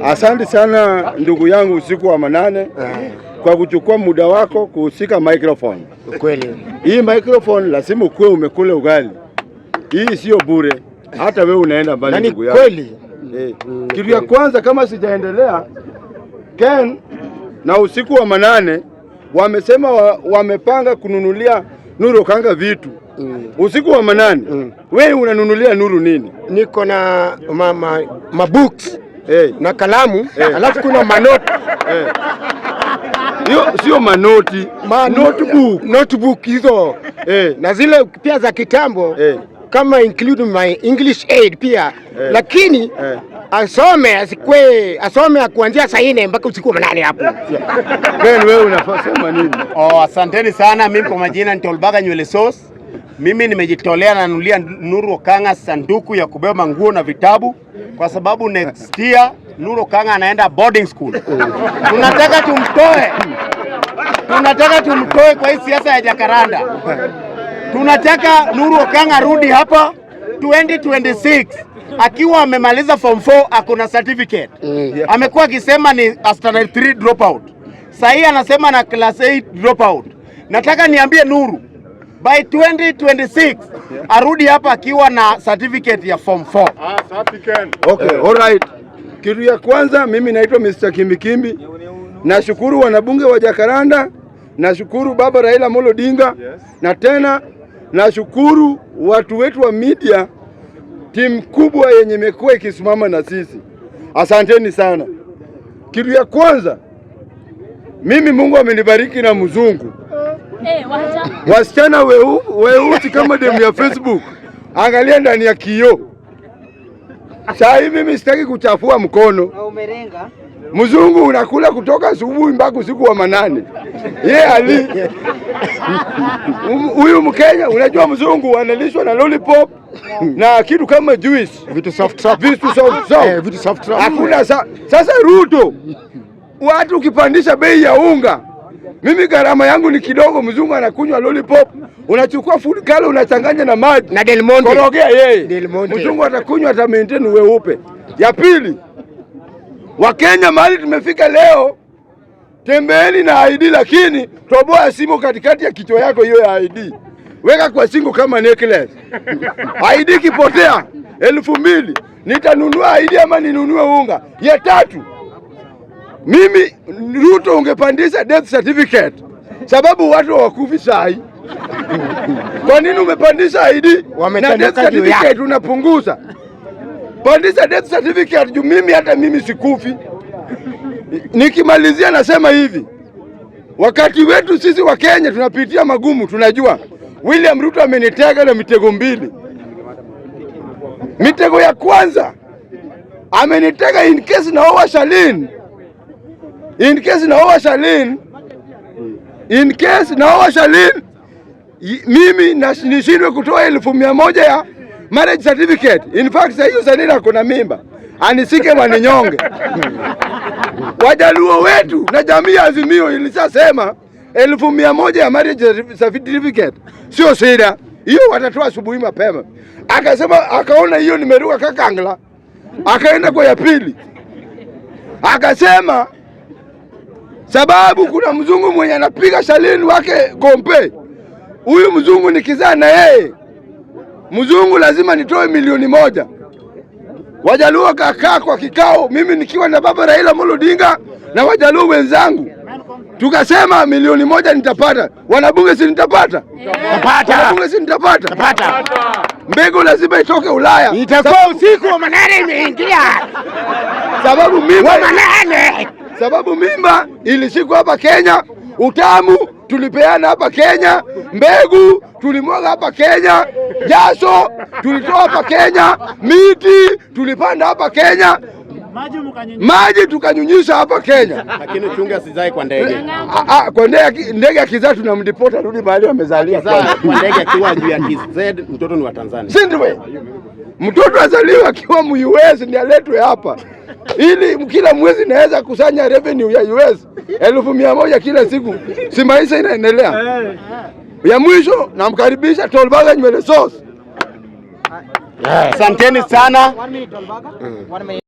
Asante sana ndugu yangu Usiku wa Manane kwa kuchukua muda wako kuhusika microphone. Kweli. Hii microphone lazima ukue umekula ugali. Hii sio bure. Hata wewe unaenda mbali ndugu yangu. Kweli. Kitu ya kwanza kama sijaendelea, Ken na Usiku wa Manane wamesema wamepanga kununulia Nuru Okanga vitu. Usiku wa Manane, wewe unanunulia Nuru nini? Niko na mabooks na kalamu, alafu kuna manoti. Hiyo sio manoti, notebook hizo. Na zile pia za kitambo kama include my English aid pia. Lakini asome kuanzia saa 4 mpaka usiku wa manane hapo. Wewe unafasema nini? Asanteni sana. Mimi kwa majina nitolbaga nywele sauce. Mimi nimejitolea na nunulia Nuru Okanga sanduku ya kubeba nguo na vitabu kwa sababu next year Nuru Okanga anaenda boarding school. Tunataka tumtoe kwa hii siasa ya Jacaranda. Tunataka Nuru Okanga rudi hapa 2026 akiwa amemaliza form 4 akona certificate. Amekuwa akisema ni standard 3 dropout. Sasa anasema na class 8 dropout. Nataka niambie Nuru by 2026 arudi hapa akiwa na certificate ya form 4. Okay, all right. Kitu ya kwanza, mimi naitwa Mr. Kimbikimbi. Nashukuru wanabunge wa Jacaranda, nashukuru Baba Raila Amolo Odinga, na tena nashukuru watu wetu wa media, timu kubwa yenye imekuwa ikisimama na sisi. Asanteni sana. Kitu ya kwanza, mimi Mungu amenibariki na mzungu. Wasichana weusi kama demu ya Facebook. Angalia ndani ya kioo. Saa hii mimi sitaki kuchafua mkono. Mzungu unakula kutoka asubuhi mpaka usiku wa manane. Ali. Huyu Mkenya, unajua mzungu analishwa na lollipop na kitu kama juice. Vitu soft. Hakuna sasa Ruto. Watu ukipandisha bei ya unga, mimi gharama yangu ni kidogo, mzungu anakunywa lollipop, unachukua food color unachanganya na maji na Del Monte. Korogea yeye. Mzungu atakunywa ata maintain weupe. Ya pili, Wakenya mahali tumefika leo, tembeeni na ID, lakini toboa simu katikati ya kichwa yako hiyo ya ID. Weka kwa singo kama necklace. ID kipotea 2000, nitanunua ID ama ninunue unga. Ya tatu, mimi Ruto ungepandisha death certificate, sababu watu hawakufi sahi. Kwa nini umepandisha ID na death certificate unapunguza? Pandisha death certificate juu hata mimi sikufi. Nikimalizia nasema hivi, wakati wetu sisi wa Kenya tunapitia magumu, tunajua William Ruto amenitega na mitego mbili. Mitego ya kwanza amenitega in case na owa Shalin mimi nishindwe kutoa 100,000 ya marriage certificate. In fact hiyo Shalin akona mimba, anisike waninyonge. Wajaluo wetu na jamii ya Azimio ilishasema 100,000 ya marriage certificate sio shida, hiyo watatoa asubuhi mapema. Akasema akaona hiyo nimeruka kakangla, akaenda kwa ya pili, akasema sababu kuna mzungu mwenye anapiga Shalini wake kompe. Huyu mzungu nikizaa na yeye, mzungu lazima nitoe 1,000,000. Wajaluo kakaa kwa kikao, mimi nikiwa na Baba Raila Amolo Odinga na wajaluo wenzangu, tukasema 1,000,000 nitapata. Wanabunge si nitapata? Wanabunge si nitapata? Mbegu lazima itoke Ulaya. Itakuwa Usiku wa Manane imeingia. Sababu mimba ilishikwa hapa Kenya, utamu tulipeana hapa Kenya, mbegu tulimwaga hapa Kenya, jasho tulitoa hapa Kenya, miti tulipanda hapa Kenya, maji tukanyunyisha hapa Kenya. Lakini chunga asizae kwa ndege. Kwa ndege akizaa tunamdeport arudi mahali amezalia. Kwa ndege akiwa juu ya KZ, mtoto ni wa Tanzania. Si ndio? Mtoto azaliwa akiwa mu US ndiye aletwe hapa. Ili kila mwezi naweza kusanya revenue ya US 100,000 kila siku. Si maisha inaendelea. Ya mwisho namkaribisha Tolbaga nywele sauce. Asanteni sana.